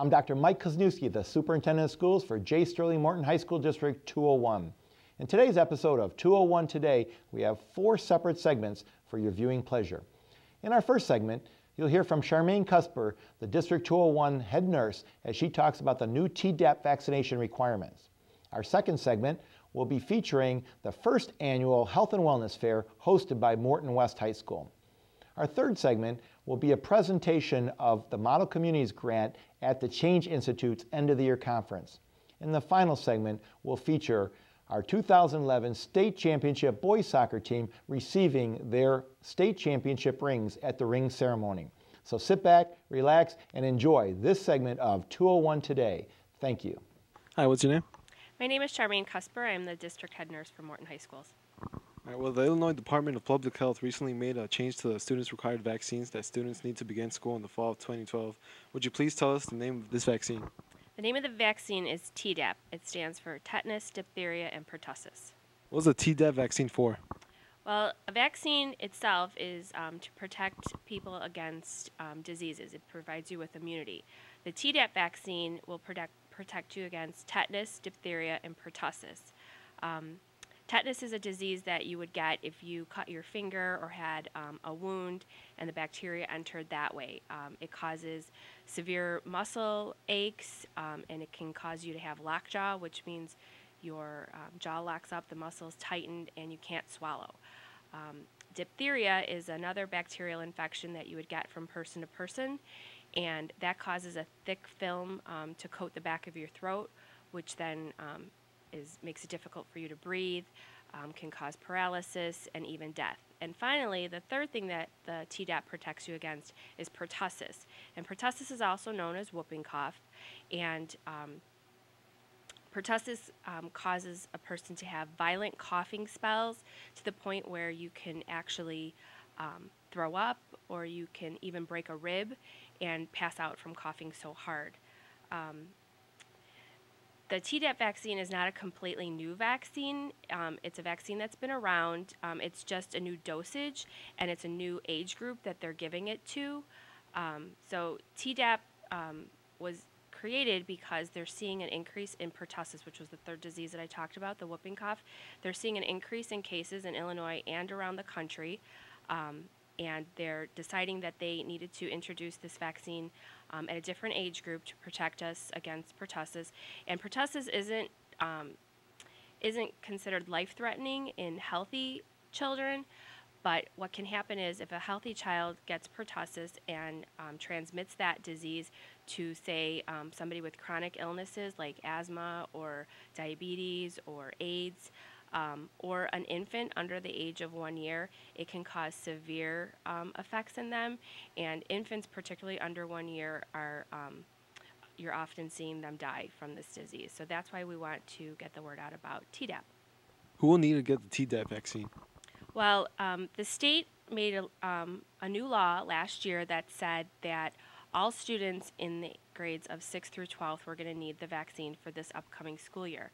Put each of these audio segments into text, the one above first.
I'm Dr. Mike Kozniewski, the Superintendent of Schools for J. Sterling Morton High School District 201. In today's episode of 201 Today, we have 4 separate segments for your viewing pleasure. In our first segment, you'll hear from Charmaine Cusper, the District 201 head nurse, as she talks about the new Tdap vaccination requirements. Our second segment will be featuring the first annual Health and Wellness Fair hosted by Morton West High School. Our third segment will be a presentation of the Model Communities Grant at the Change Institute's End of the Year Conference. And the final segment will feature our 2011 State Championship Boys Soccer team receiving their state championship rings at the ring ceremony. So sit back, relax, and enjoy this segment of 201 Today. Thank you. Hi, what's your name? My name is Charmaine Cusper. I am the district head nurse for Morton High Schools. All right, well, the Illinois Department of Public Health recently made a change to the students' required vaccines that students need to begin school in the fall of 2012. Would you please tell us the name of this vaccine? The name of the vaccine is Tdap. It stands for tetanus, diphtheria, and pertussis. What's the Tdap vaccine for? Well, a vaccine itself is to protect people against diseases. It provides you with immunity. The Tdap vaccine will protect you against tetanus, diphtheria, and pertussis. Tetanus is a disease that you would get if you cut your finger or had a wound and the bacteria entered that way. It causes severe muscle aches and it can cause you to have lockjaw, which means your jaw locks up, the muscles tightened, and you can't swallow. Diphtheria is another bacterial infection that you would get from person to person, and that causes a thick film to coat the back of your throat, which then makes it difficult for you to breathe, can cause paralysis, and even death. And finally, the third thing that the Tdap protects you against is pertussis. And pertussis is also known as whooping cough. And pertussis causes a person to have violent coughing spells to the point where you can actually throw up, or you can even break a rib and pass out from coughing so hard. The Tdap vaccine is not a completely new vaccine. It's a vaccine that's been around. It's just a new dosage, and it's a new age group that they're giving it to. So Tdap was created because they're seeing an increase in pertussis, which was the third disease that I talked about, the whooping cough. They're seeing an increase in cases in Illinois and around the country. And they're deciding that they needed to introduce this vaccine at a different age group to protect us against pertussis. And pertussis isn't considered life-threatening in healthy children, but what can happen is if a healthy child gets pertussis and transmits that disease to, say, somebody with chronic illnesses like asthma or diabetes or AIDS, or an infant under the age of 1 year, it can cause severe effects in them. And infants, particularly under 1 year, you're often seeing them die from this disease. So that's why we want to get the word out about Tdap. Who will need to get the Tdap vaccine? Well, the state made a new law last year that said that all students in the grades of 6th through 12th were going to need the vaccine for this upcoming school year.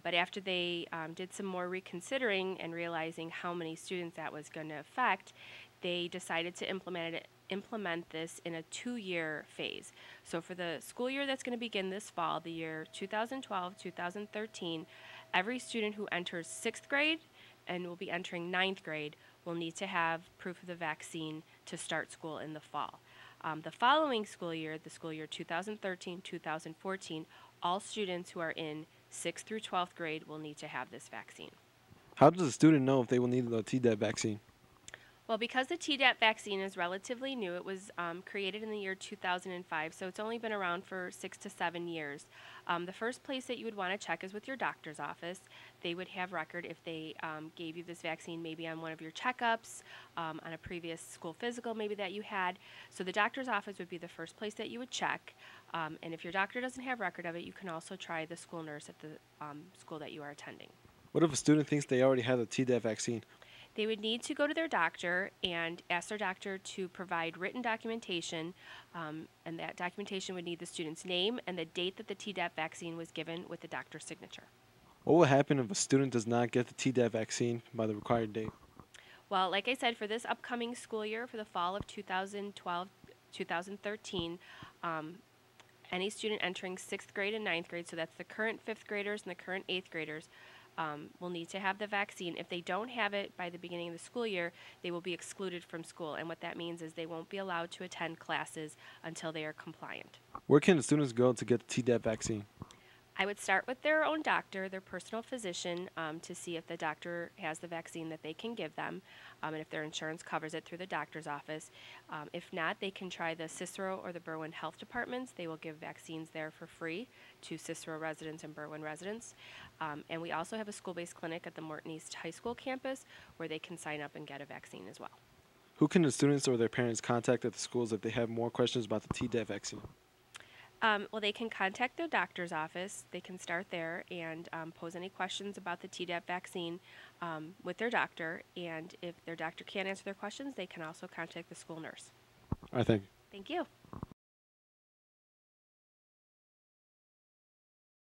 But after they did some more reconsidering and realizing how many students that was going to affect, they decided to implement this in a 2-year phase. So for the school year that's going to begin this fall, the year 2012-2013, every student who enters 6th grade and will be entering 9th grade will need to have proof of the vaccine to start school in the fall. The following school year, the school year 2013-2014, all students who are in 6th through 12th grade will need to have this vaccine. How does a student know if they will need the Tdap vaccine? Well, because the Tdap vaccine is relatively new, it was created in the year 2005, so it's only been around for 6 to 7 years. The first place that you would want to check is with your doctor's office. They would have record if they gave you this vaccine maybe on one of your checkups, on a previous school physical maybe that you had. So the doctor's office would be the first place that you would check. And if your doctor doesn't have record of it, you can also try the school nurse at the school that you are attending. What if a student thinks they already have the Tdap vaccine? They would need to go to their doctor and ask their doctor to provide written documentation, and that documentation would need the student's name and the date that the Tdap vaccine was given with the doctor's signature. What will happen if a student does not get the Tdap vaccine by the required date? Well, like I said, for this upcoming school year, for the fall of 2012-2013, Any student entering 6th grade and 9th grade, so that's the current 5th graders and the current 8th graders, will need to have the vaccine. If they don't have it by the beginning of the school year, they will be excluded from school. And what that means is they won't be allowed to attend classes until they are compliant. Where can the students go to get the Tdap vaccine? I would start with their own doctor, their personal physician, to see if the doctor has the vaccine that they can give them, and if their insurance covers it through the doctor's office. If not, they can try the Cicero or the Berwyn Health Departments. They will give vaccines there for free to Cicero residents and Berwyn residents. And we also have a school-based clinic at the Morton East High School campus where they can sign up and get a vaccine as well. Who can the students or their parents contact at the schools if they have more questions about the Tdap vaccine? Well, they can contact their doctor's office. They can start there and pose any questions about the Tdap vaccine with their doctor. And if their doctor can't answer their questions, they can also contact the school nurse. I think. Thank you.